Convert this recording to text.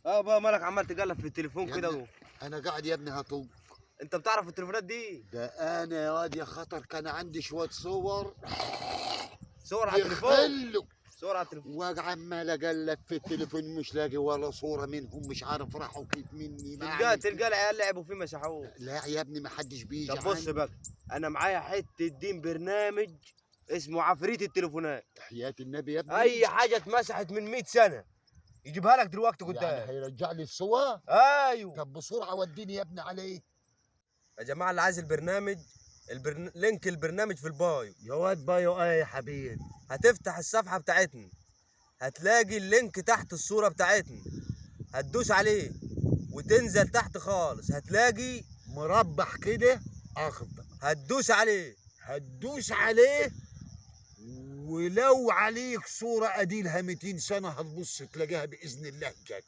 اه بقى مالك عمال تقلب في التليفون يا كده ابني انا قاعد يا ابني هطوب. انت بتعرف التليفونات دي؟ ده انا يا واد يا خطر كان عندي شويه صور صور على التليفون؟ يخلوا. صور على التليفون. وعمال اقلب في التليفون مش لاقي ولا صوره منهم، مش عارف راحوا كيف مني. ما تلقاه عملت. تلقى العيال لعبوا فيه مسحوه. لا يا ابني ما حدش بيجي طب بص عندي. بقى، انا معايا حته دين برنامج اسمه عفريت التليفونات. حياة النبي يا ابني. اي حاجه اتمسحت من 100 سنه يجيبها لك دلوقتي يعني قدام. هيرجع لي الصور؟ ايوه. طب بسرعه وديني يا ابني عليه. يا جماعه اللي عايز البرنامج، لينك البرنامج في البايو. يا واد بايو ايه يا حبيبي؟ هتفتح الصفحه بتاعتنا، هتلاقي اللينك تحت الصوره بتاعتنا، هتدوس عليه وتنزل تحت خالص هتلاقي مربح كده اخضر، هتدوس عليه. هتدوس عليه ولو عليك صورة أديلها 200 سنة هتبص تلاقيها بإذن الله جات.